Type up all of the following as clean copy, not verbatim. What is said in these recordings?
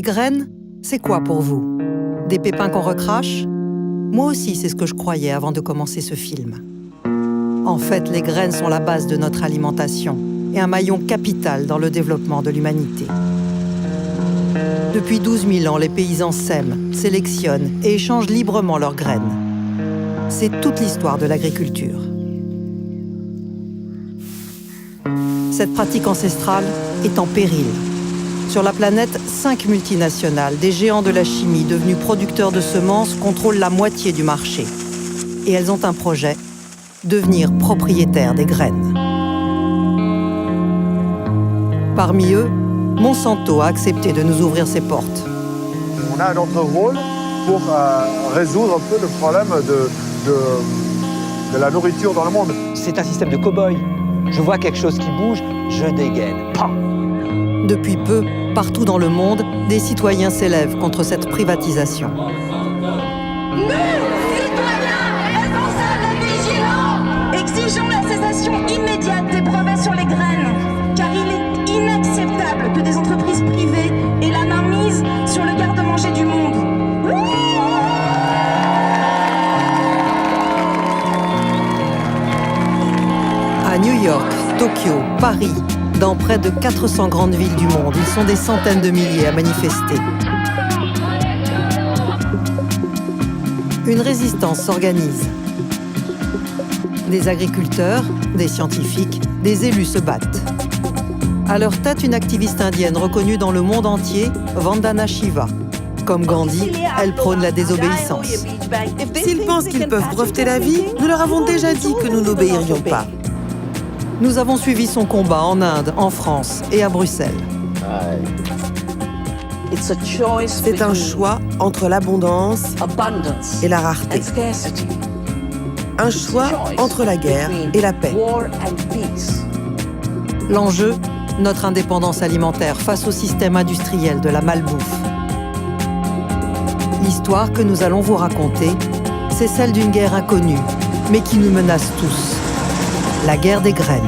Les graines, c'est quoi pour vous? Des pépins qu'on recrache? Moi aussi, c'est ce que je croyais avant de commencer ce film. En fait, les graines sont la base de notre alimentation et un maillon capital dans le développement de l'humanité. Depuis 12 000 ans, les paysans sèment, sélectionnent et échangent librement leurs graines. C'est toute l'histoire de l'agriculture. Cette pratique ancestrale est en péril. Sur la planète, 5 multinationales, des géants de la chimie devenus producteurs de semences, contrôlent la moitié du marché. Et elles ont un projet, devenir propriétaires des graines. Parmi eux, Monsanto a accepté de nous ouvrir ses portes. On a notre rôle pour résoudre un peu le problème de la nourriture dans le monde. C'est un système de cow-boy. Je vois quelque chose qui bouge, je dégaine. Pam! Depuis peu, partout dans le monde, des citoyens s'élèvent contre cette privatisation. Nous, citoyens, responsables et vigilants, exigeons la cessation immédiate des brevets sur les graines, car il est inacceptable que des entreprises privées aient la main mise sur le garde-manger du monde. À New York, Tokyo, Paris, dans près de 400 grandes villes du monde, ils sont des centaines de milliers à manifester. Une résistance s'organise. Des agriculteurs, des scientifiques, des élus se battent. À leur tête, une activiste indienne reconnue dans le monde entier, Vandana Shiva. Comme Gandhi, elle prône la désobéissance. S'ils pensent qu'ils peuvent breveter la vie, nous leur avons déjà dit que nous n'obéirions pas. Nous avons suivi son combat en Inde, en France et à Bruxelles. C'est un choix entre l'abondance et la rareté. Un choix entre la guerre et la paix. L'enjeu, notre indépendance alimentaire face au système industriel de la malbouffe. L'histoire que nous allons vous raconter, c'est celle d'une guerre inconnue, mais qui nous menace tous. La guerre des graines.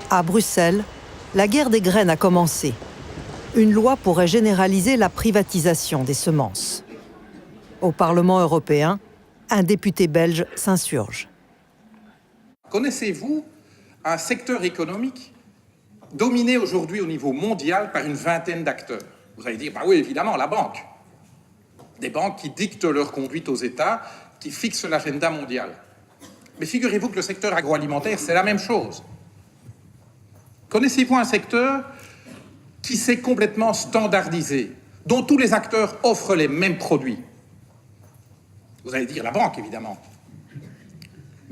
À Bruxelles, la guerre des graines a commencé. Une loi pourrait généraliser la privatisation des semences. Au Parlement européen, un député belge s'insurge. Connaissez-vous un secteur économique dominé aujourd'hui au niveau mondial par une vingtaine d'acteurs? Vous allez dire, bah oui, évidemment, la banque. Des banques qui dictent leur conduite aux États, qui fixent l'agenda mondial. Mais figurez-vous que le secteur agroalimentaire, c'est la même chose. Connaissez-vous un secteur qui s'est complètement standardisé, dont tous les acteurs offrent les mêmes produits? Vous allez dire la banque, évidemment.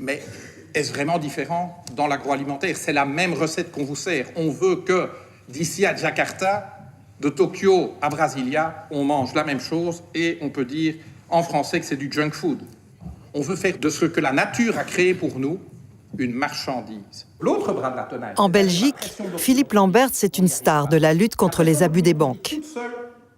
Mais est-ce vraiment différent dans l'agroalimentaire? C'est la même recette qu'on vous sert. On veut que, d'ici à Jakarta, de Tokyo à Brasilia, on mange la même chose et on peut dire en français que c'est du junk food. On veut faire de ce que la nature a créé pour nous une marchandise. L'autre bras de la tenaille. En Belgique, Philippe Lamberts est une star de la lutte contre les abus des banques.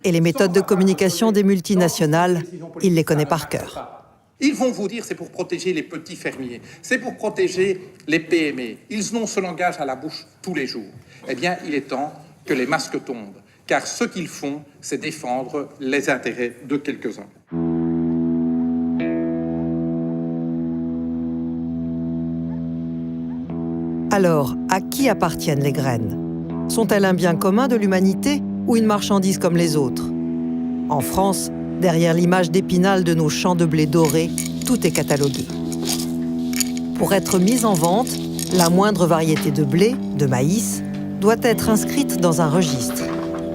Et les méthodes de communication des multinationales, il les connaît par cœur. Ils vont vous dire c'est pour protéger les petits fermiers, c'est pour protéger les PME. Ils ont ce langage à la bouche tous les jours. Eh bien, il est temps que les masques tombent, car ce qu'ils font, c'est défendre les intérêts de quelques-uns. Alors, à qui appartiennent les graines? Sont-elles un bien commun de l'humanité ou une marchandise comme les autres? En France, derrière l'image d'Épinal de nos champs de blé doré, tout est catalogué. Pour être mise en vente, la moindre variété de blé, de maïs, doit être inscrite dans un registre,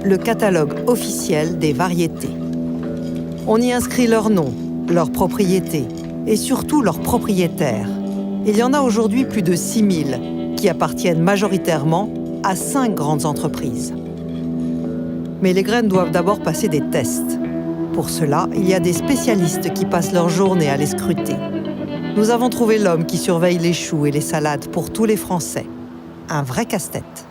le catalogue officiel des variétés. On y inscrit leur nom, leurs propriétés et surtout leurs propriétaires. Il y en a aujourd'hui plus de 6000 qui appartiennent majoritairement à 5 grandes entreprises. Mais les graines doivent d'abord passer des tests. Pour cela, il y a des spécialistes qui passent leur journée à les scruter. Nous avons trouvé l'homme qui surveille les choux et les salades pour tous les Français. un vrai casse-tête.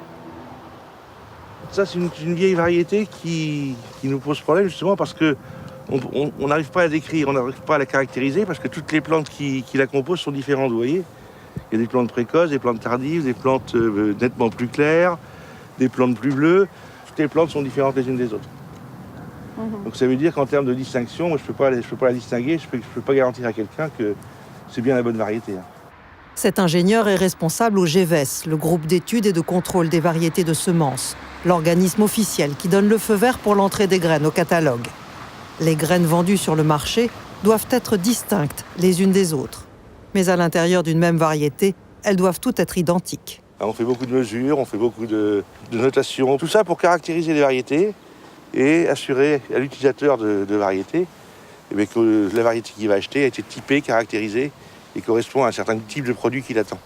Ça, c'est une vieille variété qui nous pose problème justement parce que on n'arrive pas à la décrire, on n'arrive pas à la caractériser parce que toutes les plantes qui la composent sont différentes, vous voyez. Il y a des plantes précoces, des plantes tardives, des plantes nettement plus claires, des plantes plus bleues. Toutes les plantes sont différentes les unes des autres. Donc ça veut dire qu'en termes de distinction, moi, je peux pas la distinguer, je peux pas garantir à quelqu'un que c'est bien la bonne variété. Cet ingénieur est responsable au GEVES, le groupe d'études et de contrôle des variétés de semences, l'organisme officiel qui donne le feu vert pour l'entrée des graines au catalogue. Les graines vendues sur le marché doivent être distinctes les unes des autres. Mais à l'intérieur d'une même variété, elles doivent toutes être identiques. On fait beaucoup de mesures, on fait beaucoup de notations, tout ça pour caractériser les variétés et assurer à l'utilisateur de variétés que la variété qu'il va acheter a été typée, caractérisée et correspond à un certain type de produit qu'il attend.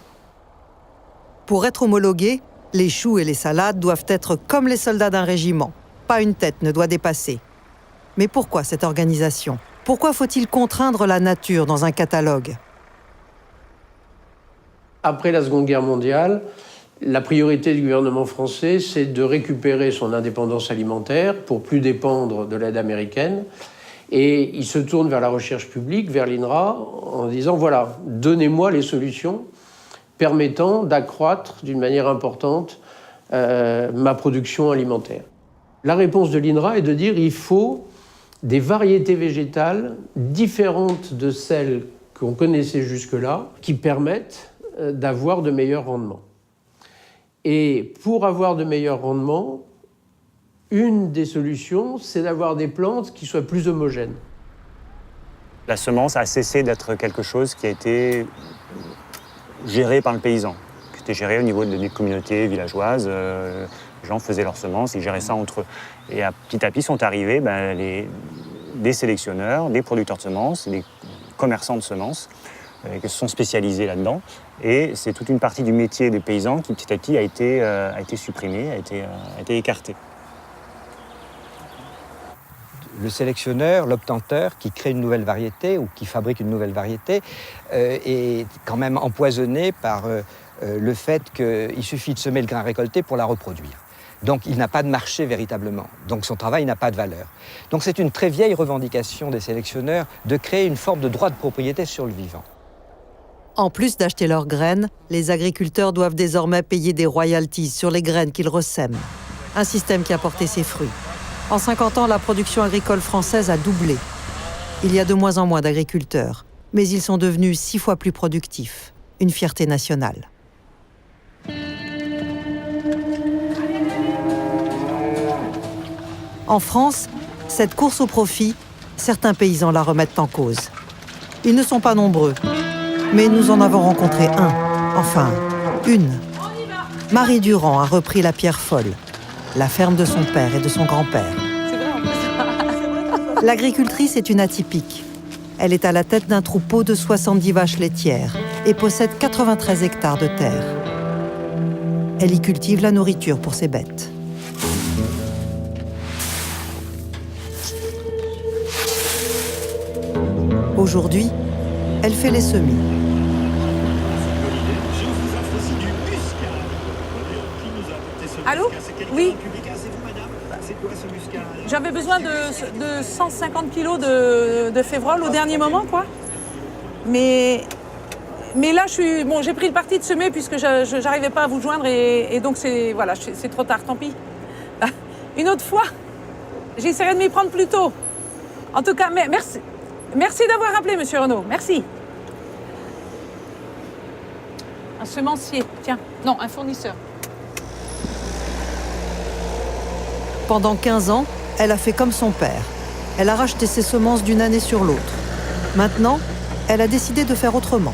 Pour être homologués, les choux et les salades doivent être comme les soldats d'un régiment. Pas une tête ne doit dépasser. Mais pourquoi cette organisation ? Pourquoi faut-il contraindre la nature dans un catalogue ? Après la Seconde Guerre mondiale, la priorité du gouvernement français, c'est de récupérer son indépendance alimentaire pour plus dépendre de l'aide américaine. Et il se tourne vers la recherche publique, vers l'INRA, en disant, voilà, donnez-moi les solutions permettant d'accroître d'une manière importante ma production alimentaire. La réponse de l'INRA est de dire, il faut des variétés végétales différentes de celles qu'on connaissait jusque-là, qui permettent d'avoir de meilleurs rendements. Et pour avoir de meilleurs rendements, une des solutions, c'est d'avoir des plantes qui soient plus homogènes. La semence a cessé d'être quelque chose qui a été géré par le paysan, qui était géré au niveau des communautés villageoises. Les gens faisaient leurs semences, ils géraient ça entre eux. Et petit à petit sont arrivés des sélectionneurs, des producteurs de semences, des commerçants de semences qui se sont spécialisés là-dedans. Et c'est toute une partie du métier des paysans qui petit à petit a été supprimée, a été écartée. Le sélectionneur, l'obtenteur, qui crée une nouvelle variété ou qui fabrique une nouvelle variété, est quand même empoisonné par le fait qu'il suffit de semer le grain récolté pour la reproduire. Donc il n'a pas de marché véritablement, donc son travail n'a pas de valeur. Donc c'est une très vieille revendication des sélectionneurs de créer une forme de droit de propriété sur le vivant. En plus d'acheter leurs graines, les agriculteurs doivent désormais payer des royalties sur les graines qu'ils ressèment. Un système qui a porté ses fruits. En 50 ans, la production agricole française a doublé. Il y a de moins en moins d'agriculteurs, mais ils sont devenus 6 fois plus productifs. Une fierté nationale. En France, cette course au profit, certains paysans la remettent en cause. Ils ne sont pas nombreux, mais nous en avons rencontré un, enfin, une. Marie Durand a repris la Pierre Folle, la ferme de son père et de son grand-père. L'agricultrice est une atypique. Elle est à la tête d'un troupeau de 70 vaches laitières et possède 93 hectares de terre. Elle y cultive la nourriture pour ses bêtes. Aujourd'hui, elle fait les semis. Allô ? Oui. J'avais besoin de 150 kilos de févrole au dernier moment, quoi. Mais là, j'ai pris le parti de semer puisque je n'arrivais pas à vous joindre et donc c'est trop tard, tant pis. Une autre fois, j'essaierai de m'y prendre plus tôt. En tout cas, merci d'avoir appelé, Monsieur Renaud. Merci. Un semencier, tiens. Non, un fournisseur. Pendant 15 ans, elle a fait comme son père. Elle a racheté ses semences d'une année sur l'autre. Maintenant, elle a décidé de faire autrement.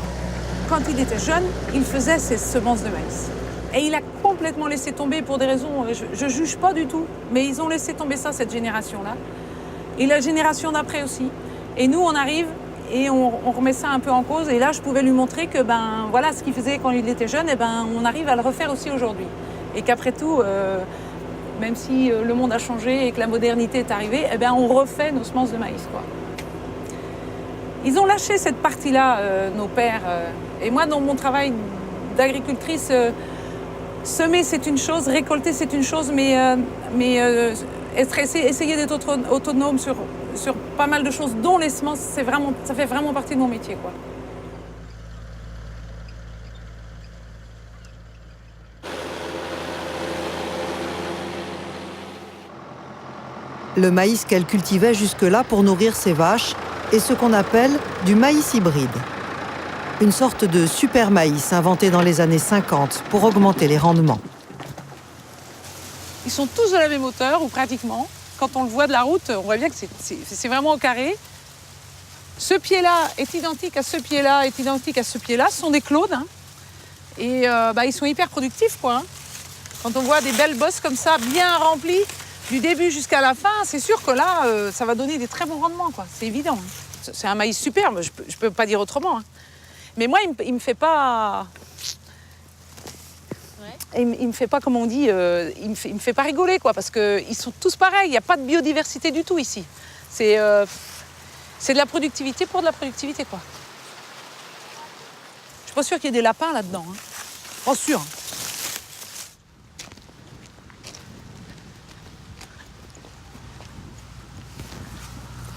Quand il était jeune, il faisait ses semences de maïs. Et il a complètement laissé tomber pour des raisons, je ne juge pas du tout, mais ils ont laissé tomber ça, cette génération-là. Et la génération d'après aussi. Et nous, on arrive et on remet ça un peu en cause. Et là, je pouvais lui montrer que voilà ce qu'il faisait quand il était jeune, on arrive à le refaire aussi aujourd'hui. Et qu'après tout, même si le monde a changé et que la modernité est arrivée, on refait nos semences de maïs, quoi. Ils ont lâché cette partie-là, nos pères. Et moi, dans mon travail d'agricultrice, Semer, c'est une chose, récolter, c'est une chose, mais essayer d'être autonome sur pas mal de choses, dont les semences, ça fait vraiment partie de mon métier, quoi. Le maïs qu'elle cultivait jusque-là pour nourrir ses vaches est ce qu'on appelle du maïs hybride. Une sorte de super maïs inventé dans les années 50 pour augmenter les rendements. Ils sont tous de la même hauteur, ou pratiquement. Quand on le voit de la route, on voit bien que c'est vraiment au carré. Ce pied-là est identique à ce pied-là, est identique à ce pied-là. Ce sont des clones. Hein. Et ils sont hyper productifs, quoi. Hein. Quand on voit des belles bosses comme ça, bien remplies, du début jusqu'à la fin, c'est sûr que là, ça va donner des très bons rendements, quoi. C'est évident. C'est un maïs superbe, je peux pas dire autrement. Hein. Mais moi, il me fait pas... Ouais. Il me fait pas, comme on dit, il me fait pas rigoler, quoi, parce qu'ils sont tous pareils. Il n'y a pas de biodiversité du tout ici. C'est de la productivité pour de la productivité, quoi. Je suis pas sûre qu'il y ait des lapins là-dedans. Hein. Pas sûr.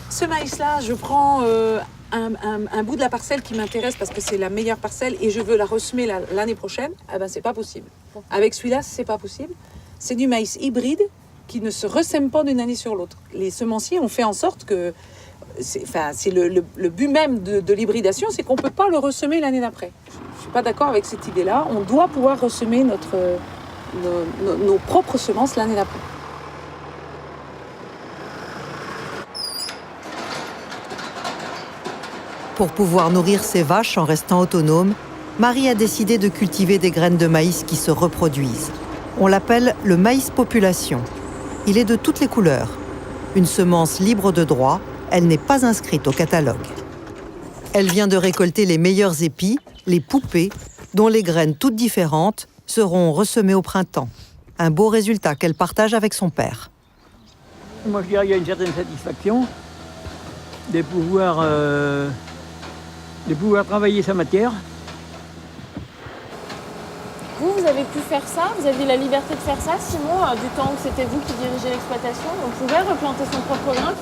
Ce maïs-là, je prends un bout de la parcelle qui m'intéresse parce que c'est la meilleure parcelle et je veux la ressemer l'année prochaine. Ah ben, c'est pas possible. Avec celui-là, c'est pas possible. C'est du maïs hybride qui ne se ressème pas d'une année sur l'autre. Les semenciers ont fait en sorte que... C'est le but même de l'hybridation, c'est qu'on ne peut pas le ressemer l'année d'après. Je ne suis pas d'accord avec cette idée-là. On doit pouvoir ressemer nos propres semences l'année d'après. Pour pouvoir nourrir ses vaches en restant autonome, Marie a décidé de cultiver des graines de maïs qui se reproduisent. On l'appelle le maïs population. Il est de toutes les couleurs. Une semence libre de droit, elle n'est pas inscrite au catalogue. Elle vient de récolter les meilleurs épis, les poupées, dont les graines toutes différentes seront ressemées au printemps. Un beau résultat qu'elle partage avec son père. Moi, je dirais qu'il y a une certaine satisfaction de pouvoir travailler sa matière. Vous avez pu faire ça, vous aviez la liberté de faire ça, Simon, du temps que c'était vous qui dirigez l'exploitation, on pouvait replanter son propre grain.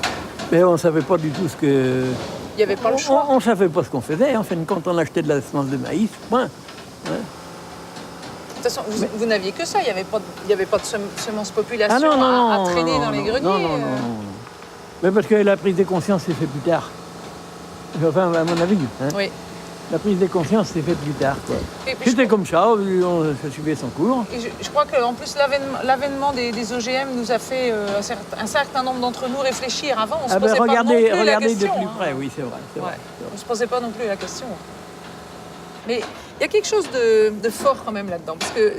Mais on ne savait pas du tout ce que... Il n'y avait pas le choix. On ne savait pas ce qu'on faisait, en fin de compte, on achetait de la semence de maïs, point. Ouais. De toute façon, vous n'aviez que ça, il n'y avait pas de semence population à traîner dans les greniers. Non. Mais parce que la prise de conscience s'est faite plus tard. Enfin, à mon avis. Hein. Oui. La prise de conscience s'est faite plus tard. C'était comme ça, ça suivait son cours. Et je crois qu'en plus, l'avènement des OGM nous a fait un certain nombre d'entre nous réfléchir. Avant, on ne se posait pas non plus la question. De plus près, oui, c'est vrai. On ne se posait pas non plus la question. Mais il y a quelque chose de fort quand même là-dedans. Parce que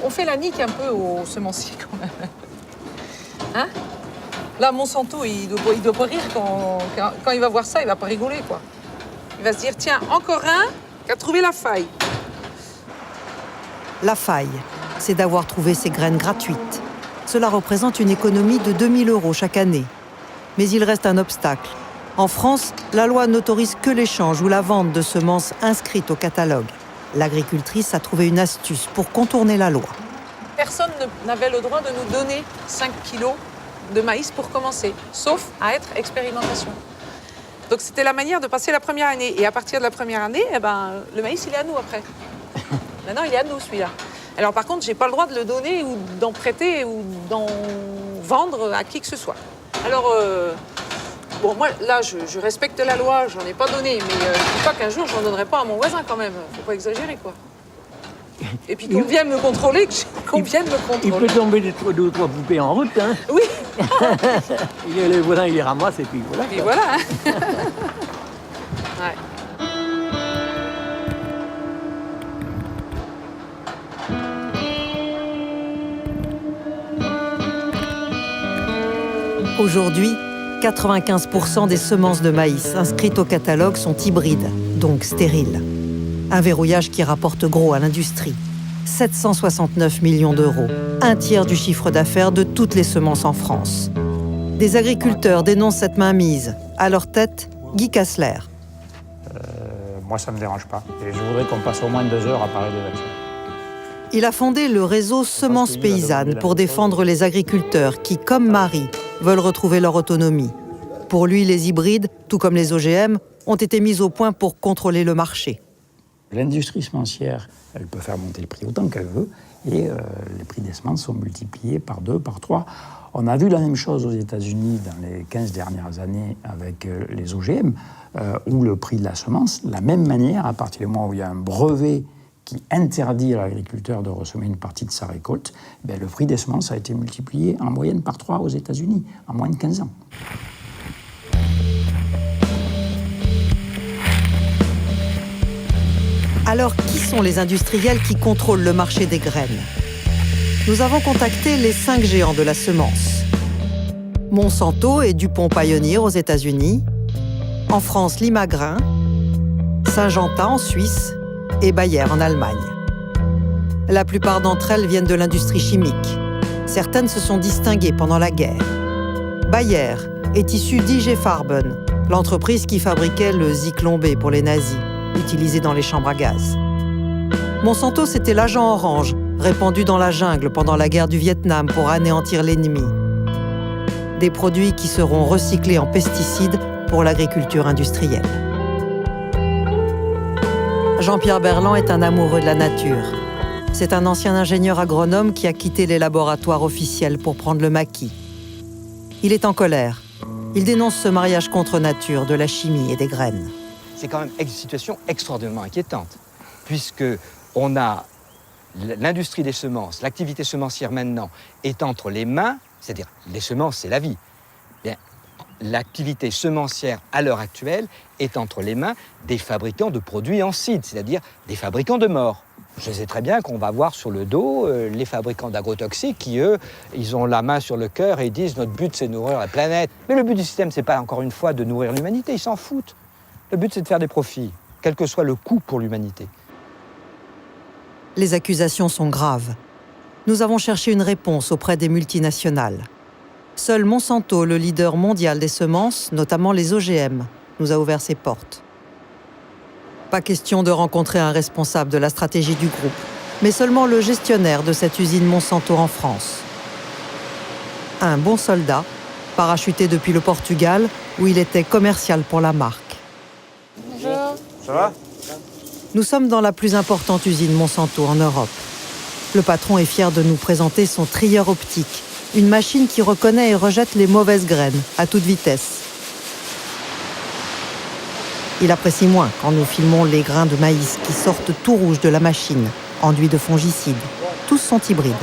on fait la nique un peu aux semenciers quand même. Hein? Là, Monsanto, il doit pas rire quand il va voir ça, il va pas rigoler, quoi. Il va se dire, tiens, encore un qui a trouvé la faille. La faille, c'est d'avoir trouvé ces graines gratuites. Cela représente une économie de 2 000 € chaque année. Mais il reste un obstacle. En France, la loi n'autorise que l'échange ou la vente de semences inscrites au catalogue. L'agricultrice a trouvé une astuce pour contourner la loi. Personne n'avait le droit de nous donner 5 kilos de maïs pour commencer, sauf à être expérimentation. Donc c'était la manière de passer la première année. Et à partir de la première année, le maïs, il est à nous après. Maintenant, il est à nous, celui-là. Alors par contre, je n'ai pas le droit de le donner ou d'en prêter ou d'en vendre à qui que ce soit. Alors, moi, là, je respecte la loi, j'en ai pas donné, mais je ne dis pas qu'un jour, je n'en donnerai pas à mon voisin quand même. Faut pas exagérer, quoi. Et puis qu'on vienne me contrôler, Il peut tomber deux ou trois poupées en route, hein. Oui. Le voisin, il les ramasse et puis voilà. Et voilà. Ouais. Aujourd'hui, 95% des semences de maïs inscrites au catalogue sont hybrides, donc stériles. Un verrouillage qui rapporte gros à l'industrie. 769 millions d'euros, un tiers du chiffre d'affaires de toutes les semences en France. Des agriculteurs dénoncent cette mainmise. À leur tête, Guy Kassler. Moi, ça ne me dérange pas. Et je voudrais qu'on passe au moins 2 heures à parler des vaccins. Il a fondé le réseau Semences Paysannes pour défendre les agriculteurs qui, comme Marie, veulent retrouver leur autonomie. Pour lui, les hybrides, tout comme les OGM, ont été mis au point pour contrôler le marché. L'industrie semencière, elle peut faire monter le prix autant qu'elle veut, et les prix des semences sont multipliés par 2, par 3. On a vu la même chose aux États-Unis dans les 15 dernières années avec les OGM, où le prix de la semence, de la même manière, à partir du moment où il y a un brevet qui interdit à l'agriculteur de ressemer une partie de sa récolte, ben le prix des semences a été multiplié en moyenne par 3 aux États-Unis, en moins de 15 ans. Alors, qui sont les industriels qui contrôlent le marché des graines? Nous avons contacté les 5 géants de la semence. Monsanto et DuPont Pioneer aux États-Unis, en France Limagrain, Syngenta en Suisse et Bayer en Allemagne. La plupart d'entre elles viennent de l'industrie chimique. Certaines se sont distinguées pendant la guerre. Bayer est issue d'IG Farben, l'entreprise qui fabriquait le Zyklon B pour les nazis, utilisé dans les chambres à gaz. Monsanto, c'était l'agent orange, répandu dans la jungle pendant la guerre du Vietnam pour anéantir l'ennemi. Des produits qui seront recyclés en pesticides pour l'agriculture industrielle. Jean-Pierre Berland est un amoureux de la nature. C'est un ancien ingénieur agronome qui a quitté les laboratoires officiels pour prendre le maquis. Il est en colère. Il dénonce ce mariage contre nature de la chimie et des graines. C'est quand même une situation extraordinairement inquiétante, puisque on a l'industrie des semences, l'activité semencière maintenant est entre les mains, c'est-à-dire les semences, c'est la vie. Bien, l'activité semencière à l'heure actuelle est entre les mains des fabricants de produits en seed, c'est-à-dire des fabricants de morts. Je sais très bien qu'on va voir sur le dos les fabricants d'agrotoxiques qui, eux, ils ont la main sur le cœur et ils disent « notre but, c'est de nourrir la planète ». Mais le but du système, c'est pas, encore une fois, de nourrir l'humanité, ils s'en foutent. Le but, c'est de faire des profits, quel que soit le coût pour l'humanité. Les accusations sont graves. Nous avons cherché une réponse auprès des multinationales. Seul Monsanto, le leader mondial des semences, notamment les OGM, nous a ouvert ses portes. Pas question de rencontrer un responsable de la stratégie du groupe, mais seulement le gestionnaire de cette usine Monsanto en France. Un bon soldat, parachuté depuis le Portugal, où il était commercial pour la marque. Bonjour. Ça va? Nous sommes dans la plus importante usine Monsanto en Europe. Le patron est fier de nous présenter son trieur optique, une machine qui reconnaît et rejette les mauvaises graines à toute vitesse. Il apprécie moins quand nous filmons les grains de maïs qui sortent tout rouges de la machine, enduits de fongicides. Tous sont hybrides.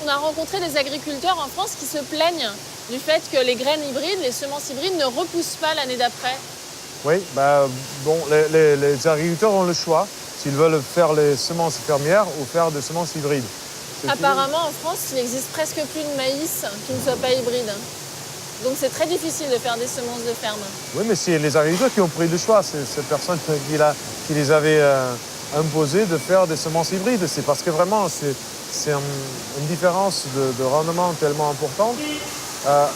On a rencontré des agriculteurs en France qui se plaignent du fait que les graines hybrides, les semences hybrides ne repoussent pas l'année d'après. Oui, les agriculteurs ont le choix s'ils veulent faire les semences fermières ou faire des semences hybrides. Apparemment, en France, il existe presque plus de maïs qui ne soit pas hybride. Donc c'est très difficile de faire des semences de ferme. Oui, mais c'est les agriculteurs qui ont pris le choix. C'est cette personne qui les avait imposé de faire des semences hybrides. C'est parce que vraiment, c'est une différence de rendement tellement importante.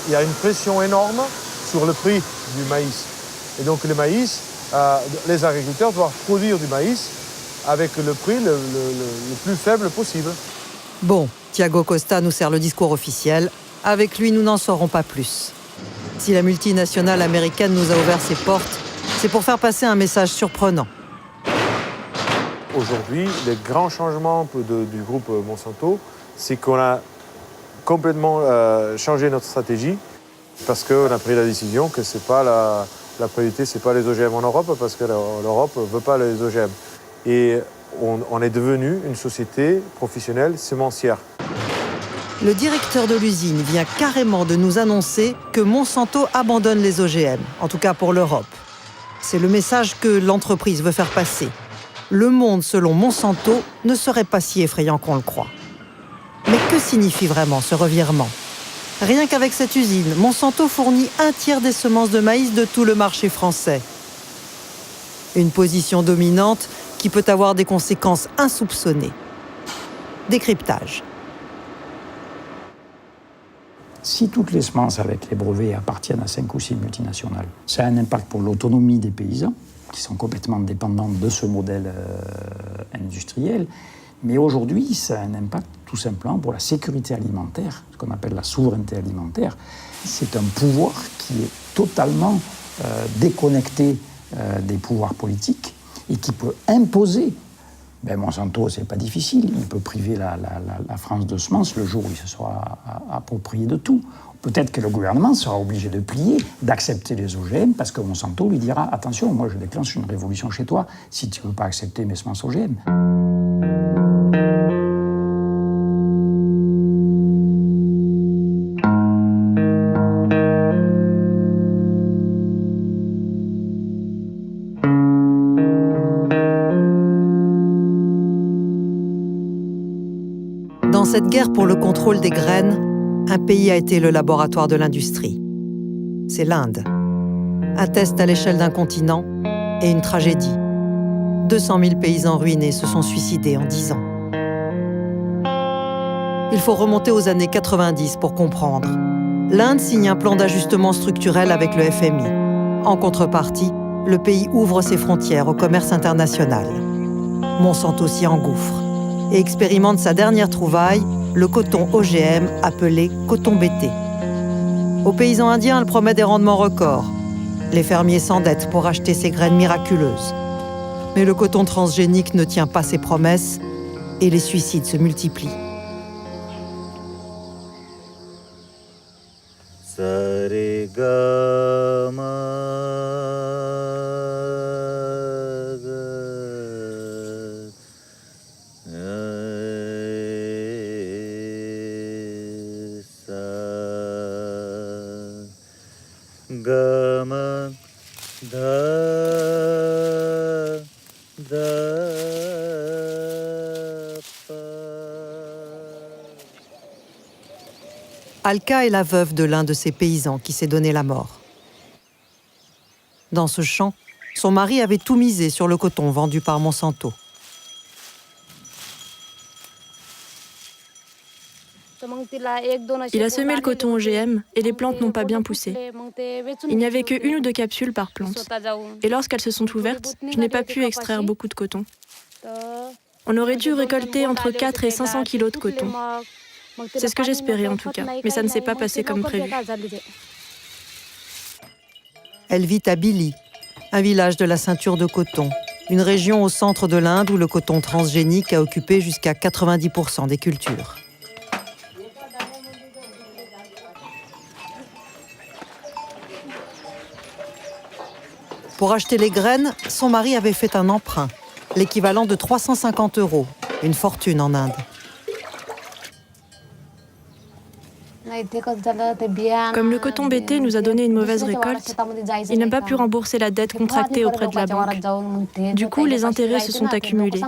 Il y a une pression énorme sur le prix du maïs. Et donc le maïs, les agriculteurs doivent produire du maïs avec le prix le plus faible possible. Bon, Thiago Costa nous sert le discours officiel. Avec lui, nous n'en saurons pas plus. Si la multinationale américaine nous a ouvert ses portes, c'est pour faire passer un message surprenant. Aujourd'hui, les grands changements du groupe Monsanto, c'est qu'on a complètement changé notre stratégie parce qu'on a pris la décision que c'est pas la priorité, c'est pas les OGM en Europe parce que l'Europe ne veut pas les OGM. Et on est devenu une société professionnelle sémencière. Le directeur de l'usine vient carrément de nous annoncer que Monsanto abandonne les OGM, en tout cas pour l'Europe. C'est le message que l'entreprise veut faire passer. Le monde, selon Monsanto, ne serait pas si effrayant qu'on le croit. Mais que signifie vraiment ce revirement ? Rien qu'avec cette usine, Monsanto fournit 1/3 des semences de maïs de tout le marché français. Une position dominante qui peut avoir des conséquences insoupçonnées. Décryptage. Si toutes les semences avec les brevets appartiennent à 5 ou 6 multinationales, ça a un impact pour l'autonomie des paysans, qui sont complètement dépendants de ce modèle industriel, Mais aujourd'hui, ça a un impact tout simplement pour la sécurité alimentaire, ce qu'on appelle la souveraineté alimentaire. C'est un pouvoir qui est totalement déconnecté des pouvoirs politiques et qui peut imposer. Monsanto, c'est pas difficile, il peut priver la France de semences le jour où il se sera approprié de tout. Peut-être que le gouvernement sera obligé de plier, d'accepter les OGM, parce que Monsanto lui dira « Attention, moi je déclenche une révolution chez toi si tu ne veux pas accepter mes semences OGM. » Dans cette guerre pour le contrôle des graines, un pays a été le laboratoire de l'industrie. C'est l'Inde. Un test à l'échelle d'un continent et une tragédie. 200 000 paysans ruinés se sont suicidés en 10 ans. Il faut remonter aux années 90 pour comprendre. L'Inde signe un plan d'ajustement structurel avec le FMI. En contrepartie, le pays ouvre ses frontières au commerce international. Monsanto s'y engouffre et expérimente sa dernière trouvaille, le coton OGM appelé coton BT. Aux paysans indiens, elle promet des rendements records. Les fermiers s'endettent pour acheter ces graines miraculeuses. Mais le coton transgénique ne tient pas ses promesses et les suicides se multiplient. Alka est la veuve de l'un de ces paysans qui s'est donné la mort. Dans ce champ, son mari avait tout misé sur le coton vendu par Monsanto. Il a semé le coton OGM et les plantes n'ont pas bien poussé. Il n'y avait que 1 ou 2 capsules par plante. Et lorsqu'elles se sont ouvertes, je n'ai pas pu extraire beaucoup de coton. On aurait dû récolter entre 4 et 500 kilos de coton. C'est ce que j'espérais en tout cas, mais ça ne s'est pas passé comme prévu. Elle vit à Billi, un village de la ceinture de coton, une région au centre de l'Inde où le coton transgénique a occupé jusqu'à 90% des cultures. Pour acheter les graines, son mari avait fait un emprunt, l'équivalent de 350 €, une fortune en Inde. Comme le coton BT nous a donné une mauvaise récolte, il n'a pas pu rembourser la dette contractée auprès de la banque. Du coup, les intérêts se sont accumulés.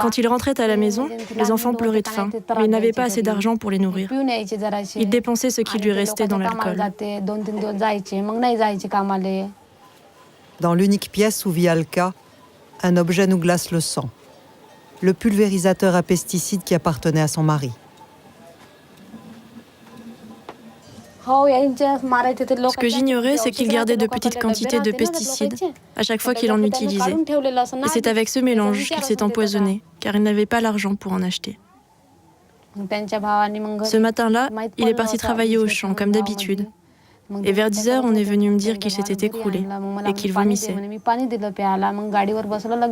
Quand il rentrait à la maison, les enfants pleuraient de faim, mais il n'avait pas assez d'argent pour les nourrir. Il dépensait ce qui lui restait dans l'alcool. Dans l'unique pièce où vit Alka, un objet nous glace le sang. Le pulvérisateur à pesticides qui appartenait à son mari. Ce que j'ignorais, c'est qu'il gardait de petites quantités de pesticides à chaque fois qu'il en utilisait. Et c'est avec ce mélange qu'il s'est empoisonné, car il n'avait pas l'argent pour en acheter. Ce matin-là, il est parti travailler au champ, comme d'habitude. Et vers 10 h, on est venu me dire qu'il s'était écroulé et qu'il vomissait.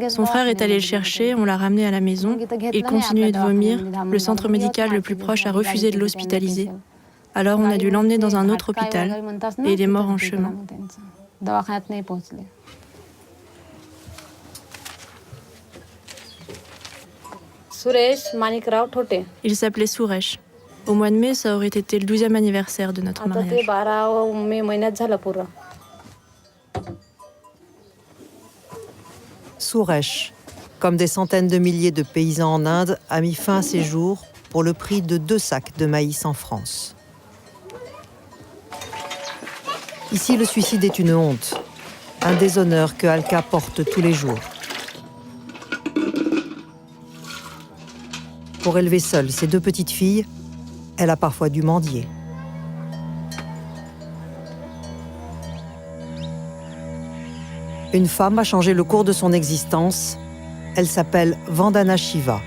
Son frère est allé le chercher, on l'a ramené à la maison. Il continuait de vomir. Le centre médical le plus proche a refusé de l'hospitaliser. Alors on a dû l'emmener dans un autre hôpital et il est mort en chemin. Il s'appelait Suresh. Au mois de mai, ça aurait été le 12e anniversaire de notre mariage. Suresh, comme des centaines de milliers de paysans en Inde, a mis fin à ses jours pour le prix de 2 sacs de maïs en France. Ici, le suicide est une honte, un déshonneur que Alka porte tous les jours. Pour élever seule ses 2 petites filles, elle a parfois dû mendier. Une femme a changé le cours de son existence Elle s'appelle Vandana Shiva.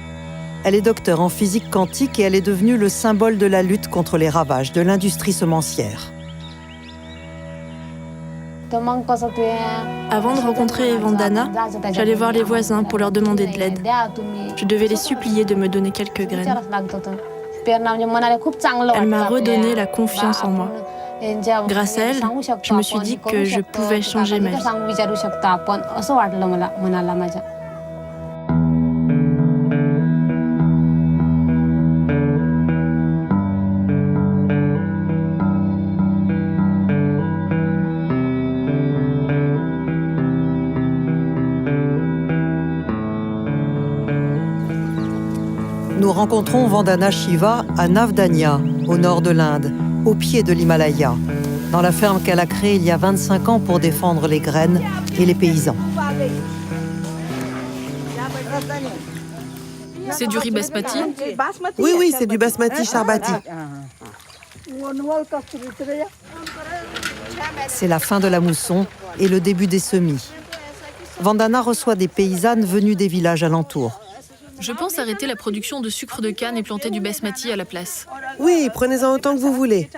Elle est docteure en physique quantique et elle est devenue le symbole de la lutte contre les ravages de l'industrie semencière. Avant de rencontrer Vandana, j'allais voir les voisins pour leur demander de l'aide. Je devais les supplier de me donner quelques graines. Elle m'a redonné la confiance en moi. Grâce à elle, je me suis dit que je pouvais changer ma vie. Nous rencontrons Vandana Shiva à Navdanya, au nord de l'Inde, au pied de l'Himalaya, dans la ferme qu'elle a créée il y a 25 ans pour défendre les graines et les paysans. C'est du riz basmati? Oui, c'est du basmati charbati. C'est la fin de la mousson et le début des semis. Vandana reçoit des paysannes venues des villages alentours. Je pense arrêter la production de sucre de canne et planter du basmati à la place. Oui, prenez-en autant que vous voulez.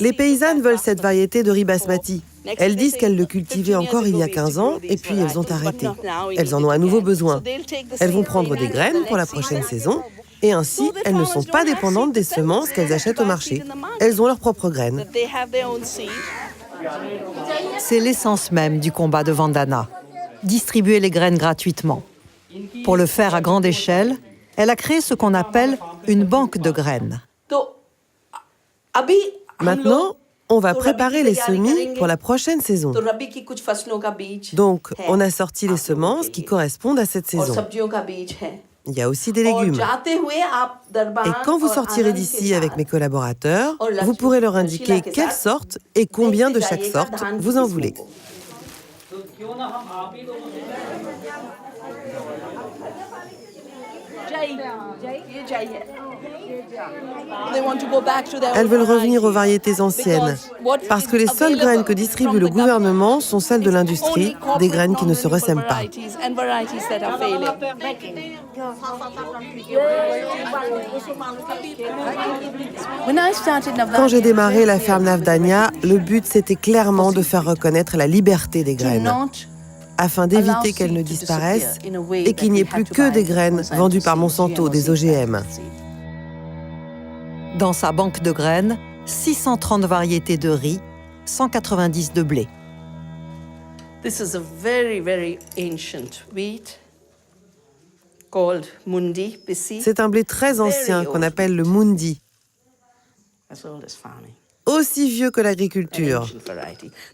Les paysannes veulent cette variété de riz basmati. Elles disent qu'elles le cultivaient encore il y a 15 ans et puis elles ont arrêté. Elles en ont à nouveau besoin. Elles vont prendre des graines pour la prochaine saison et ainsi, elles ne sont pas dépendantes des semences qu'elles achètent au marché. Elles ont leurs propres graines. C'est l'essence même du combat de Vandana, distribuer les graines gratuitement. Pour le faire à grande échelle, elle a créé ce qu'on appelle une banque de graines. Maintenant, on va préparer les semis pour la prochaine saison. Donc, on a sorti les semences qui correspondent à cette saison. Il y a aussi des légumes. Et quand vous sortirez d'ici avec mes collaborateurs, vous pourrez leur indiquer quelle sorte et combien de chaque sorte vous en voulez. Elles veulent revenir aux variétés anciennes, parce que les seules graines que distribue le gouvernement sont celles de l'industrie, des graines qui ne se ressèment pas. Quand j'ai démarré la ferme Navdanya, le but c'était clairement de faire reconnaître la liberté des graines, afin d'éviter qu'elles ne disparaissent et qu'il n'y ait plus que des graines vendues par Monsanto, des OGM. Dans sa banque de graines, 630 variétés de riz, 190 de blé. C'est un blé très ancien qu'on appelle le mundi, aussi vieux que l'agriculture.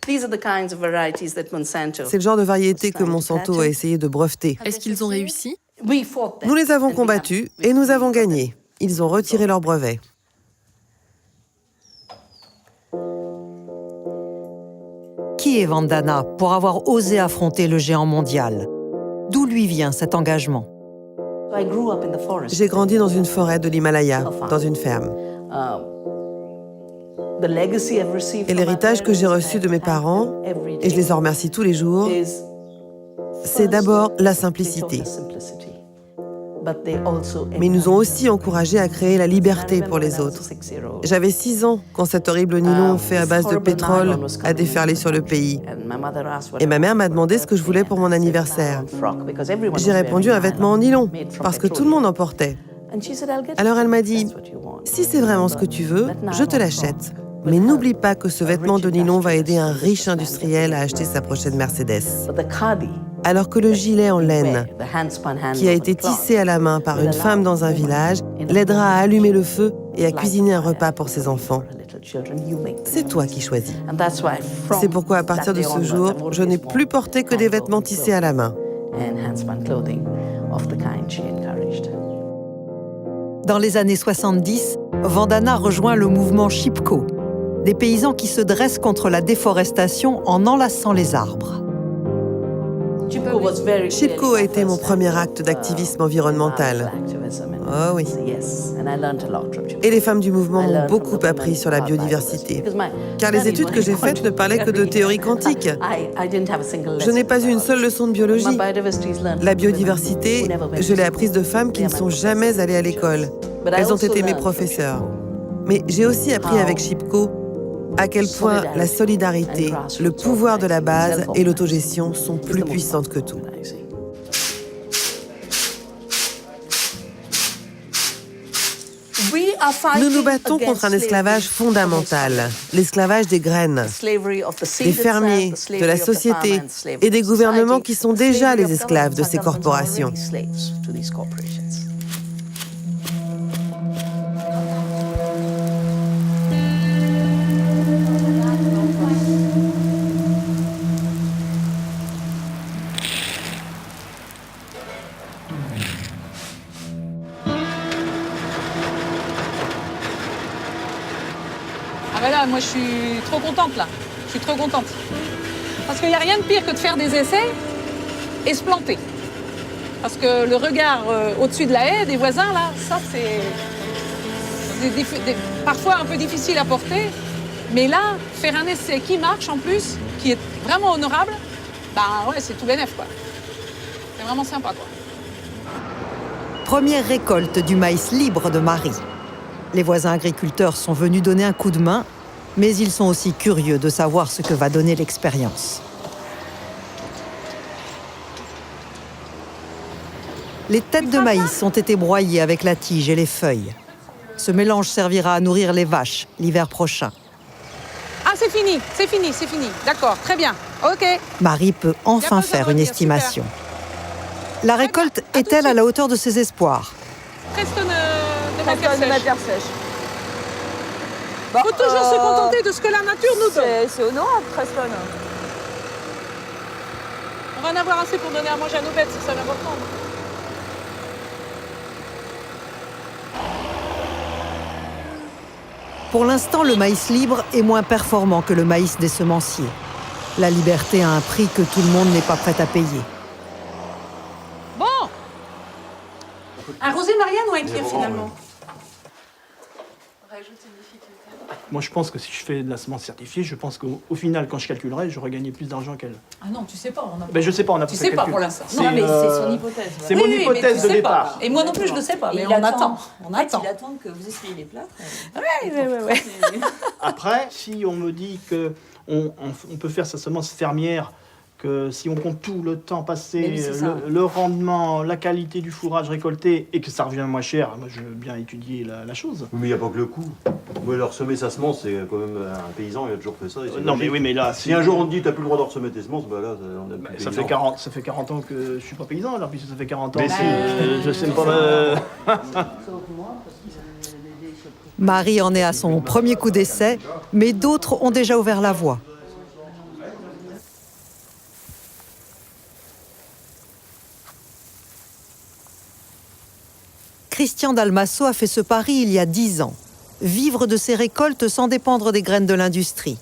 C'est le genre de variété que Monsanto a essayé de breveter. Est-ce qu'ils ont réussi? Nous les avons combattus et nous avons gagné. Ils ont retiré leur brevet. Qui est Vandana pour avoir osé affronter le géant mondial? D'où lui vient cet engagement? J'ai grandi dans une forêt de l'Himalaya, dans une ferme. Et l'héritage que j'ai reçu de mes parents, et je les en remercie tous les jours, c'est d'abord la simplicité. Mais ils nous ont aussi encouragés à créer la liberté pour les autres. J'avais 6 ans quand cet horrible nylon fait à base de pétrole a déferlé sur le pays. Et ma mère m'a demandé ce que je voulais pour mon anniversaire. J'ai répondu un vêtement en nylon, parce que tout le monde en portait. Alors elle m'a dit, si c'est vraiment ce que tu veux, je te l'achète. Mais n'oublie pas que ce vêtement de nylon va aider un riche industriel à acheter sa prochaine Mercedes. Alors que le gilet en laine, qui a été tissé à la main par une femme dans un village, l'aidera à allumer le feu et à cuisiner un repas pour ses enfants. C'est toi qui choisis. C'est pourquoi à partir de ce jour, je n'ai plus porté que des vêtements tissés à la main. Dans les années 70, Vandana rejoint le mouvement Chipko, des paysans qui se dressent contre la déforestation en enlaçant les arbres. Chipko a été mon premier acte d'activisme environnemental. Oh oui. Et les femmes du mouvement m'ont beaucoup appris sur la biodiversité. Car les études que j'ai faites ne parlaient que de théorie quantique. Je n'ai pas eu une seule leçon de biologie. La biodiversité, je l'ai apprise de femmes qui ne sont jamais allées à l'école. Elles ont été mes professeurs. Mais j'ai aussi appris avec Chipko à quel point la solidarité, le pouvoir de la base et l'autogestion sont plus puissantes que tout. Nous nous battons contre un esclavage fondamental, l'esclavage des graines, des fermiers, de la société et des gouvernements qui sont déjà les esclaves de ces corporations. Là, moi, je suis trop contente, là. Je suis trop contente. Parce qu'il n'y a rien de pire que de faire des essais et se planter. Parce que le regard au-dessus de la haie des voisins, là, ça, c'est parfois un peu difficile à porter. Mais là, faire un essai qui marche, en plus, qui est vraiment honorable, ben ouais, c'est tout bénef, quoi. C'est vraiment sympa, quoi. Première récolte du maïs libre de Marie. Les voisins agriculteurs sont venus donner un coup de main, mais ils sont aussi curieux de savoir ce que va donner l'expérience. Les têtes de maïs ont été broyées avec la tige et les feuilles. Ce mélange servira à nourrir les vaches l'hiver prochain. Ah, c'est fini, c'est fini, c'est fini. D'accord, très bien. OK. Marie peut enfin faire une estimation. Super. La récolte est-elle à la hauteur de ses espoirs? 13 tonnes de matière sèche. Il faut toujours se contenter de ce que la nature nous donne. C'est honorable, 13 tonnes. On va en avoir assez pour donner à manger à nos bêtes, c'est ça l'important. Pour l'instant, le maïs libre est moins performant que le maïs des semenciers. La liberté a un prix que tout le monde n'est pas prêt à payer. Bon. Un rosé Marianne ou un cuir finalement? Moi, je pense que si je fais de la semence certifiée, je pense qu'au final, quand je calculerai, j'aurais gagné plus d'argent qu'elle. Ah non, tu sais pas. On a... Ben, je sais pas, on a tu pas sais fait pas calcul. pour l'instant. Non, mais c'est son hypothèse. Voilà. C'est mon hypothèse de départ. Pas. Et moi non plus, je ne sais pas, mais on attend. On attend. Il attend que vous essayez les plâtres. Ouais. Après, si on me dit qu'on peut faire sa semence fermière, que si on compte tout le temps passé, le rendement, la qualité du fourrage récolté, et que ça revient moins cher, moi je veux bien étudier la chose. Oui, mais il n'y a pas que le coût. Moi, leur semer sa semence, c'est quand même un paysan, il a toujours fait ça. Non, mais oui, mais là... Si un jour on te dit tu n'as plus le droit de ressemer tes semences, bah là, on a plus ça fait 40 ans que je ne suis pas paysan, alors, puisque ça fait 40 ans mais que je sème pas... Marie en est à son premier coup d'essai, mais d'autres ont déjà ouvert la voie. Christian Dalmasso a fait ce pari il y a 10 ans. Vivre de ses récoltes sans dépendre des graines de l'industrie.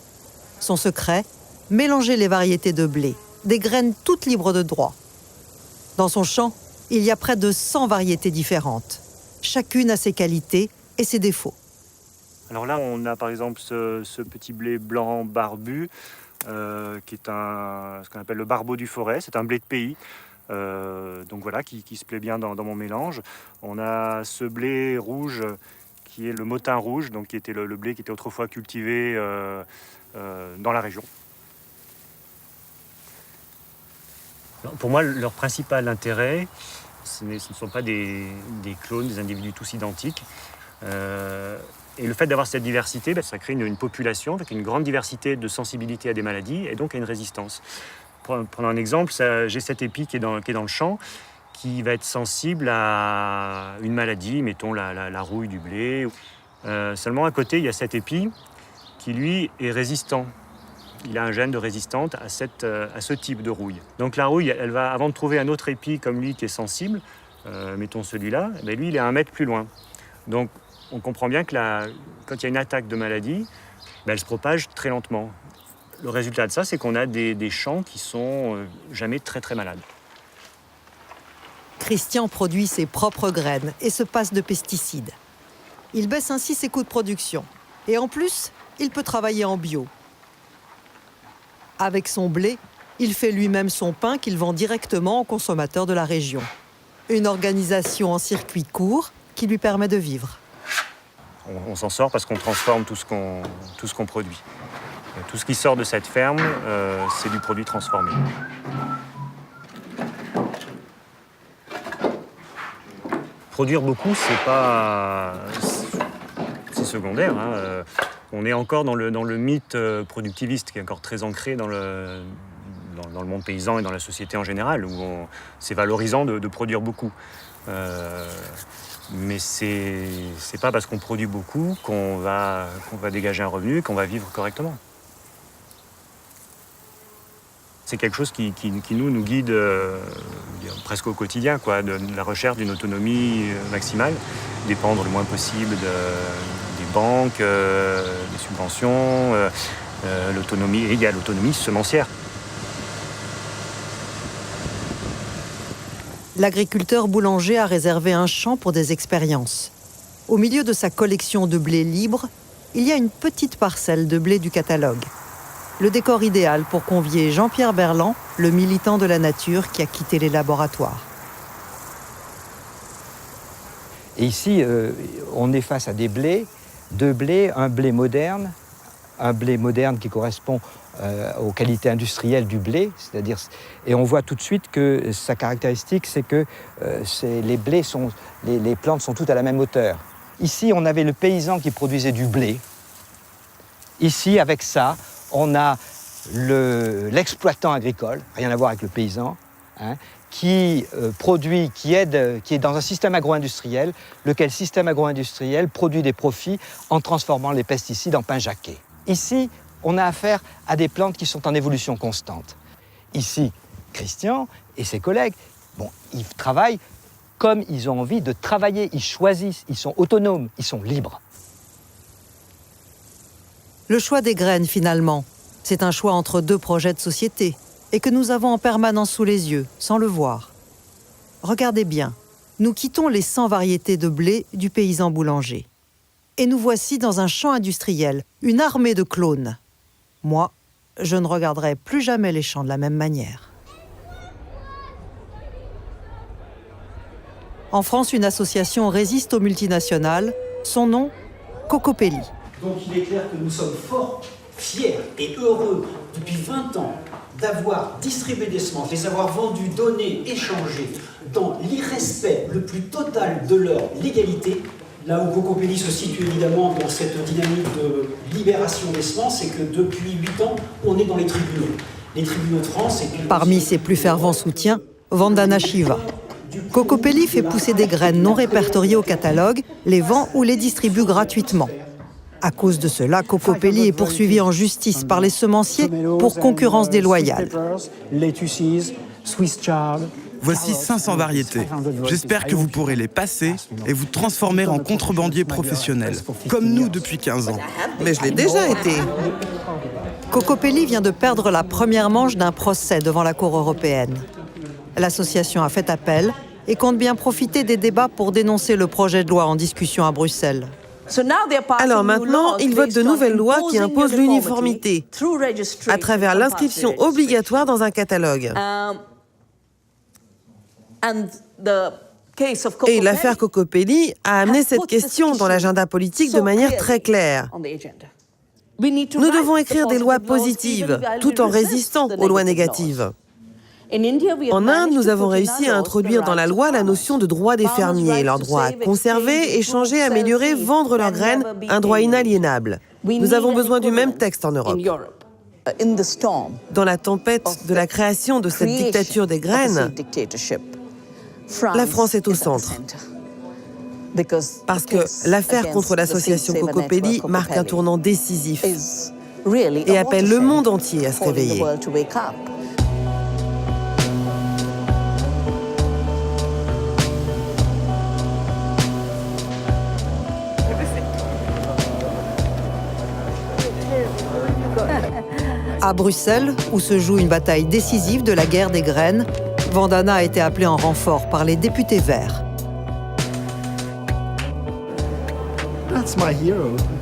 Son secret, mélanger les variétés de blé, des graines toutes libres de droit. Dans son champ, il y a près de 100 variétés différentes. Chacune a ses qualités et ses défauts. Alors là, on a par exemple ce petit blé blanc barbu, qui est ce qu'on appelle le barbeau du forêt. C'est un blé de pays. Donc voilà, qui se plaît bien dans mon mélange. On a ce blé rouge qui est le motin rouge, donc qui était le blé qui était autrefois cultivé dans la région. Alors, pour moi, leur principal intérêt, ce ne sont pas des clones, des individus tous identiques. Et le fait d'avoir cette diversité, ça crée une population avec une grande diversité de sensibilité à des maladies et donc à une résistance. Pour prendre un exemple, j'ai cet épi qui est dans le champ, qui va être sensible à une maladie, mettons la rouille du blé. Seulement à côté, il y a cet épi qui, lui, est résistant. Il a un gène de résistante à ce type de rouille. Donc la rouille, elle va, avant de trouver un autre épi comme lui qui est sensible, mettons celui-là, mais lui, il est à 1 mètre plus loin. Donc on comprend bien que quand il y a une attaque de maladie, elle se propage très lentement. Le résultat de ça, c'est qu'on a des champs qui sont jamais très très malades. Christian produit ses propres graines et se passe de pesticides. Il baisse ainsi ses coûts de production. Et en plus, il peut travailler en bio. Avec son blé, il fait lui-même son pain qu'il vend directement aux consommateurs de la région. Une organisation en circuit court qui lui permet de vivre. On s'en sort parce qu'on transforme tout ce qu'on produit. Tout ce qui sort de cette ferme, c'est du produit transformé. Produire beaucoup, c'est secondaire. Hein. On est encore dans le mythe productiviste qui est encore très ancré dans le monde paysan et dans la société en général, où c'est valorisant de produire beaucoup. Mais c'est pas parce qu'on produit beaucoup qu'on va dégager un revenu, qu'on va vivre correctement. C'est quelque chose qui nous guide presque au quotidien, quoi, de la recherche d'une autonomie maximale, dépendre le moins possible des banques, des subventions, l'autonomie égale l'autonomie semencière. L'agriculteur boulanger a réservé un champ pour des expériences. Au milieu de sa collection de blé libre, il y a une petite parcelle de blé du catalogue. Le décor idéal pour convier Jean-Pierre Berland, le militant de la nature qui a quitté les laboratoires. Et ici, on est face à deux blés, un blé moderne qui correspond aux qualités industrielles du blé, c'est-à-dire, et on voit tout de suite que sa caractéristique, c'est que les plantes sont toutes à la même hauteur. Ici, on avait le paysan qui produisait du blé. Ici, avec ça, on a l'exploitant agricole, rien à voir avec le paysan, hein, qui produit, qui est dans un système agro-industriel, lequel système agro-industriel produit des profits en transformant les pesticides en pain jaqué. Ici, on a affaire à des plantes qui sont en évolution constante. Ici, Christian et ses collègues, ils travaillent comme ils ont envie de travailler, ils choisissent, ils sont autonomes, ils sont libres. Le choix des graines, finalement, c'est un choix entre deux projets de société et que nous avons en permanence sous les yeux, sans le voir. Regardez bien, nous quittons les 100 variétés de blé du paysan boulanger. Et nous voici dans un champ industriel, une armée de clones. Moi, je ne regarderai plus jamais les champs de la même manière. En France, une association résiste aux multinationales. Son nom, Cocopelli. Donc il est clair que nous sommes fort fiers et heureux depuis 20 ans d'avoir distribué des semences, les avoir vendues, données, échangées dans l'irrespect le plus total de leur légalité. Là où Cocopelli se situe évidemment dans cette dynamique de libération des semences, c'est que depuis 8 ans, on est dans les tribunaux. Les tribunaux de France... Parmi ses plus fervents soutiens, Vandana Shiva. Cocopelli fait pousser des graines non répertoriées au catalogue, les vend ou les distribue gratuitement. À cause de cela, Cocopelli est poursuivi en justice par les semenciers pour concurrence déloyale. Voici 500 variétés. J'espère que vous pourrez les passer et vous transformer en contrebandier professionnel, comme nous depuis 15 ans. Mais je l'ai déjà été. Cocopelli vient de perdre la première manche d'un procès devant la Cour européenne. L'association a fait appel et compte bien profiter des débats pour dénoncer le projet de loi en discussion à Bruxelles. Alors maintenant, ils votent de nouvelles lois qui imposent l'uniformité à travers l'inscription obligatoire dans un catalogue. Et l'affaire Cocopelli a amené cette question dans l'agenda politique de manière très claire. Nous devons écrire des lois positives, tout en résistant aux lois négatives. En Inde, nous avons réussi à introduire dans la loi la notion de droit des fermiers, leur droit à conserver, échanger, améliorer, vendre leurs graines, un droit inaliénable. Nous avons besoin du même texte en Europe. Dans la tempête de la création de cette dictature des graines, la France est au centre. Parce que l'affaire contre l'association Cocopelli marque un tournant décisif et appelle le monde entier à se réveiller. À Bruxelles, où se joue une bataille décisive de la guerre des graines, Vandana a été appelée en renfort par les députés verts.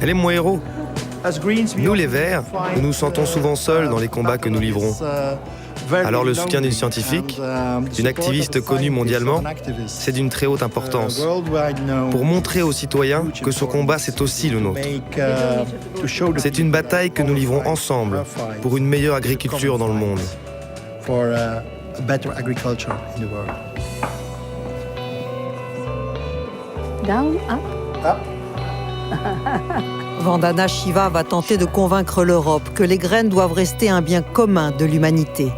Elle est mon héros. Nous, les Verts, nous nous sentons souvent seuls dans les combats que nous livrons. Alors le soutien d'une scientifique, d'une activiste connue mondialement, c'est d'une très haute importance. Pour montrer aux citoyens que ce combat, c'est aussi le nôtre. C'est une bataille que nous livrons ensemble pour une meilleure agriculture dans le monde. Down, up. Vandana Shiva va tenter de convaincre l'Europe que les graines doivent rester un bien commun de l'humanité.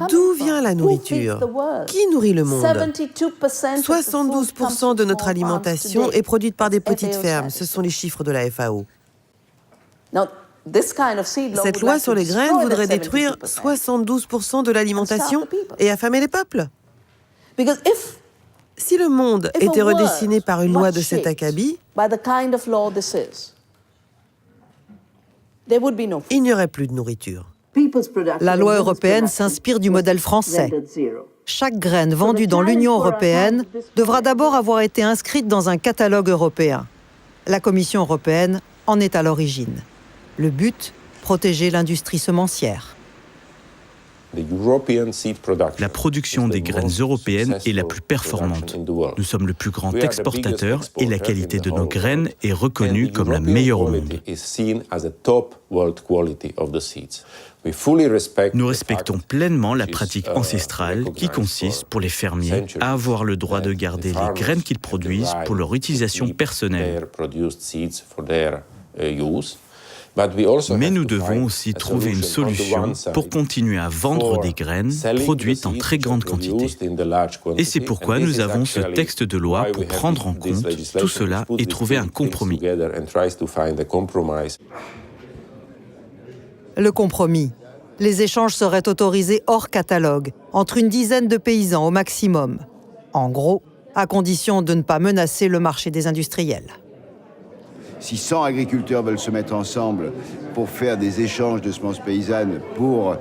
D'où vient la nourriture? Qui nourrit le monde? 72% de notre alimentation est produite par des petites fermes. Ce sont les chiffres de la FAO. Cette loi sur les graines voudrait détruire 72% de l'alimentation et affamer les peuples. Si le monde était redessiné par une loi de cet acabit, il n'y aurait plus de nourriture. La loi européenne s'inspire du modèle français. Chaque graine vendue dans l'Union européenne devra d'abord avoir été inscrite dans un catalogue européen. La Commission européenne en est à l'origine. Le but, protéger l'industrie semencière. La production des graines européennes est la plus performante. Nous sommes le plus grand exportateur et la qualité de nos graines est reconnue comme la meilleure au monde. Nous respectons pleinement la pratique ancestrale qui consiste pour les fermiers à avoir le droit de garder les graines qu'ils produisent pour leur utilisation personnelle. Mais nous devons aussi trouver une solution pour continuer à vendre des graines produites en très grande quantité. Et c'est pourquoi nous avons ce texte de loi pour prendre en compte tout cela et trouver un compromis. Le compromis. Les échanges seraient autorisés hors catalogue, entre une dizaine de paysans au maximum. En gros, à condition de ne pas menacer le marché des industriels. Si 100 agriculteurs veulent se mettre ensemble pour faire des échanges de semences paysannes pour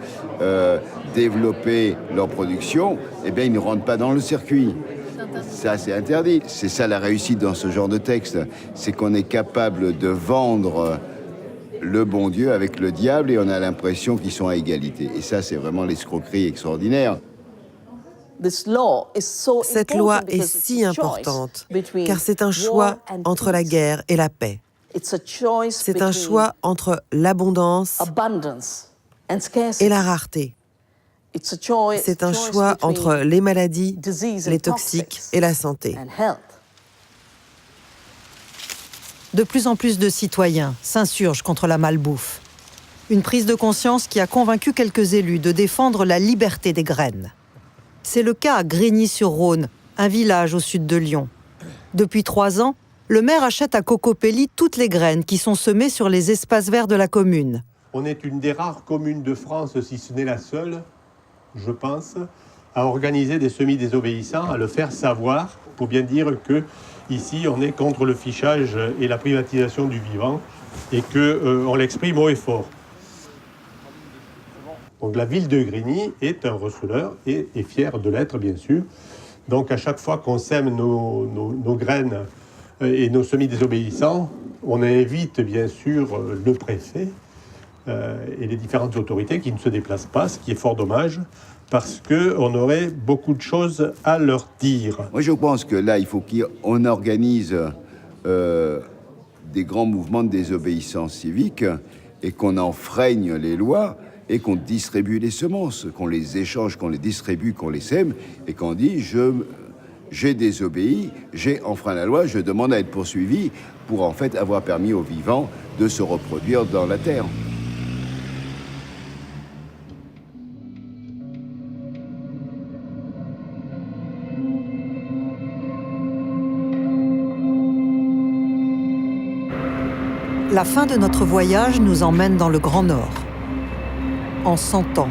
développer leur production, eh bien, ils ne rentrent pas dans le circuit. Ça, c'est interdit. C'est ça la réussite dans ce genre de texte. C'est qu'on est capable de vendre le bon Dieu avec le diable et on a l'impression qu'ils sont à égalité. Et ça, c'est vraiment l'escroquerie extraordinaire. Cette loi est si importante car c'est un choix entre la guerre et la paix. C'est un choix entre l'abondance et la rareté. C'est un choix entre les maladies, les toxiques et la santé. De plus en plus de citoyens s'insurgent contre la malbouffe. Une prise de conscience qui a convaincu quelques élus de défendre la liberté des graines. C'est le cas à Grigny-sur-Rhône, un village au sud de Lyon. Depuis 3 ans, le maire achète à Cocopelli toutes les graines qui sont semées sur les espaces verts de la commune. On est une des rares communes de France, si ce n'est la seule, je pense, à organiser des semis désobéissants, à le faire savoir, pour bien dire que ici on est contre le fichage et la privatisation du vivant et qu'on l'exprime haut et fort. Donc la ville de Grigny est un receleur et est fière de l'être, bien sûr. Donc à chaque fois qu'on sème nos graines et nos semis désobéissants, on invite bien sûr le préfet et les différentes autorités qui ne se déplacent pas, ce qui est fort dommage, parce qu'on aurait beaucoup de choses à leur dire. Moi je pense que là, il faut qu'on organise des grands mouvements de désobéissance civique et qu'on enfreigne les lois et qu'on distribue les semences, qu'on les échange, qu'on les distribue, qu'on les sème, et qu'on dit j'ai désobéi, j'ai enfreint la loi, je demande à être poursuivi pour en fait avoir permis aux vivants de se reproduire dans la terre. La fin de notre voyage nous emmène dans le Grand Nord. En 100 ans,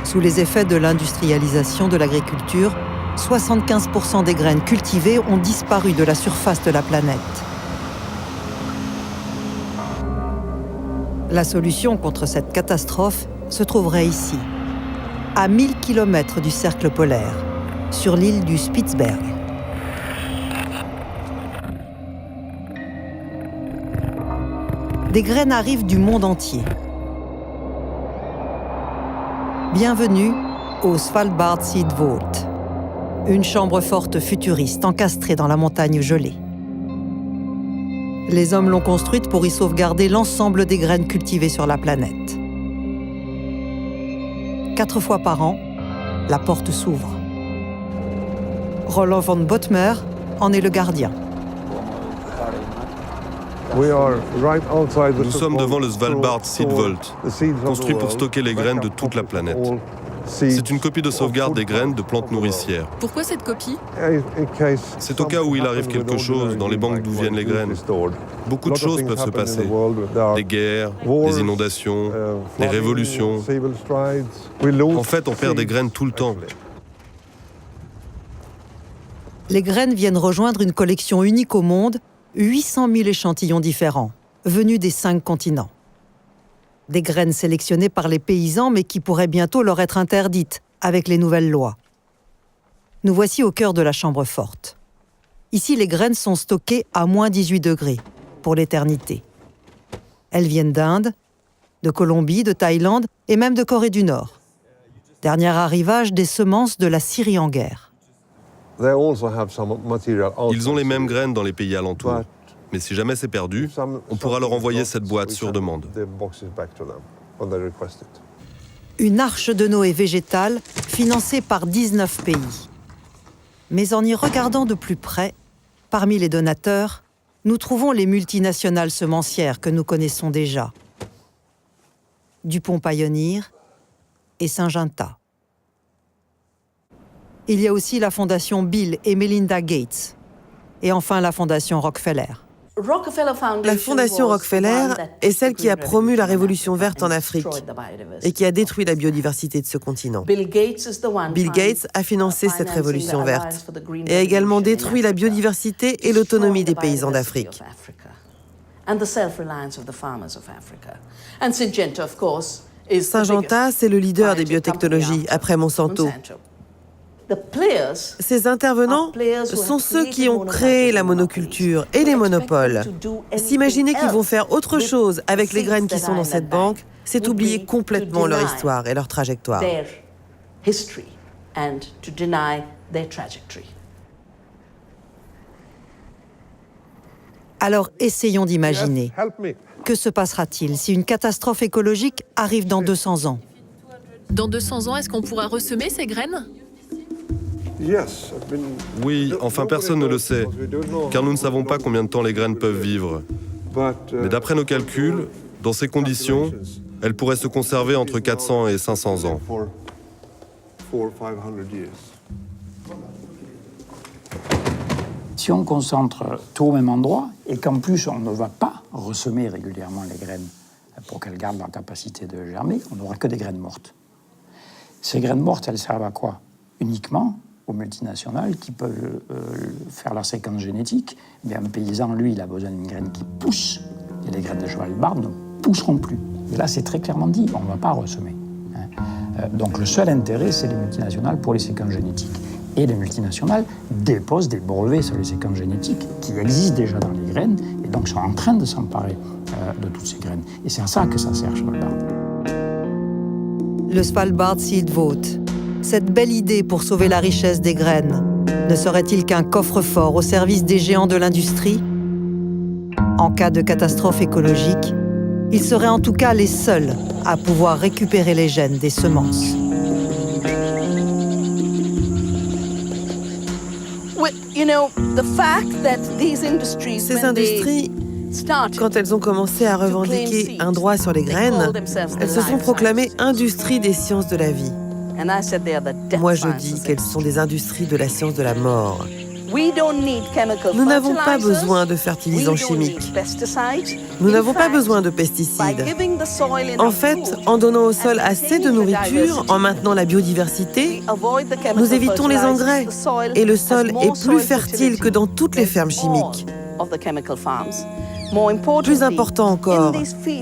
sous les effets de l'industrialisation de l'agriculture, 75% des graines cultivées ont disparu de la surface de la planète. La solution contre cette catastrophe se trouverait ici, à 1000 km du cercle polaire, sur l'île du Spitzberg. Des graines arrivent du monde entier. Bienvenue au Svalbard Seed Vault, une chambre forte futuriste encastrée dans la montagne gelée. Les hommes l'ont construite pour y sauvegarder l'ensemble des graines cultivées sur la planète. 4 fois par an, la porte s'ouvre. Roland von Bottmer en est le gardien. Nous sommes devant le Svalbard Seed Vault, construit pour stocker les graines de toute la planète. C'est une copie de sauvegarde des graines de plantes nourricières. Pourquoi cette copie? C'est au cas où il arrive quelque chose dans les banques d'où viennent les graines. Beaucoup de choses peuvent se passer. Des guerres, des inondations, des révolutions. En fait, on perd des graines tout le temps. Les graines viennent rejoindre une collection unique au monde, 800 000 échantillons différents, venus des 5 continents. Des graines sélectionnées par les paysans, mais qui pourraient bientôt leur être interdites avec les nouvelles lois. Nous voici au cœur de la chambre forte. Ici, les graines sont stockées à moins 18 degrés, pour l'éternité. Elles viennent d'Inde, de Colombie, de Thaïlande et même de Corée du Nord. Dernier arrivage des semences de la Syrie en guerre. Ils ont les mêmes graines dans les pays alentours. Mais si jamais c'est perdu, on pourra leur envoyer cette boîte sur demande. Une arche de Noé végétale financée par 19 pays. Mais en y regardant de plus près, parmi les donateurs, nous trouvons les multinationales semencières que nous connaissons déjà. DuPont Pioneer et Syngenta. Il y a aussi la fondation Bill et Melinda Gates. Et enfin la fondation Rockefeller. La fondation Rockefeller est celle qui a promu la révolution verte en Afrique et qui a détruit la biodiversité de ce continent. Bill Gates a financé cette révolution verte et a également détruit la biodiversité et l'autonomie des paysans d'Afrique. Syngenta, c'est le leader des biotechnologies après Monsanto. Ces intervenants sont ceux qui ont créé la monoculture et les monopoles. S'imaginer qu'ils vont faire autre chose avec les graines qui sont dans cette banque, c'est oublier complètement leur histoire et leur trajectoire. Alors essayons d'imaginer. Que se passera-t-il si une catastrophe écologique arrive dans 200 ans? Dans 200 ans, est-ce qu'on pourra ressemer ces graines? Oui, enfin personne ne le sait, car nous ne savons pas combien de temps les graines peuvent vivre. Mais d'après nos calculs, dans ces conditions, elles pourraient se conserver entre 400 et 500 ans. Si on concentre tout au même endroit et qu'en plus on ne va pas ressemer régulièrement les graines pour qu'elles gardent leur capacité de germer, on n'aura que des graines mortes. Ces graines mortes, elles servent à quoi? Uniquement aux multinationales qui peuvent faire leur séquence génétique. Mais un paysan, lui, il a besoin d'une graine qui pousse. Et les graines de Svalbard ne pousseront plus. Et là, c'est très clairement dit, on ne va pas ressemer. Donc le seul intérêt, c'est les multinationales pour les séquences génétiques. Et les multinationales déposent des brevets sur les séquences génétiques qui existent déjà dans les graines et donc sont en train de s'emparer de toutes ces graines. Et c'est à ça que ça sert, Svalbard. Le Svalbard Seed Vault. Cette belle idée pour sauver la richesse des graines, ne serait-il qu'un coffre-fort au service des géants de l'industrie? En cas de catastrophe écologique, ils seraient en tout cas les seuls à pouvoir récupérer les gènes des semences. Ces industries, quand elles ont commencé à revendiquer un droit sur les graines, elles se sont proclamées industries des sciences de la vie. Moi, je dis qu'elles sont des industries de la science de la mort. Nous n'avons pas besoin de fertilisants chimiques. Nous n'avons pas besoin de pesticides. En fait, en donnant au sol assez de nourriture, en maintenant la biodiversité, nous évitons les engrais et le sol est plus fertile que dans toutes les fermes chimiques. Plus important encore,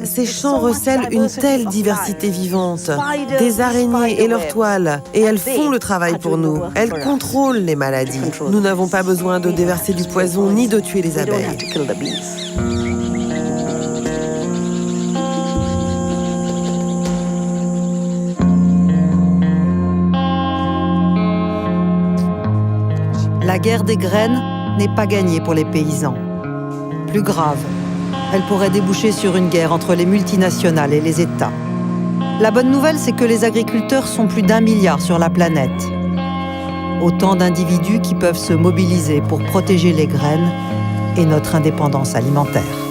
ces champs recèlent une telle diversité vivante, des araignées et leurs toiles, et elles font le travail pour nous. Elles contrôlent les maladies. Nous n'avons pas besoin de déverser du poison ni de tuer les abeilles. La guerre des graines n'est pas gagnée pour les paysans. Plus grave, elle pourrait déboucher sur une guerre entre les multinationales et les États. La bonne nouvelle, c'est que les agriculteurs sont plus d'1 milliard sur la planète. Autant d'individus qui peuvent se mobiliser pour protéger les graines et notre indépendance alimentaire.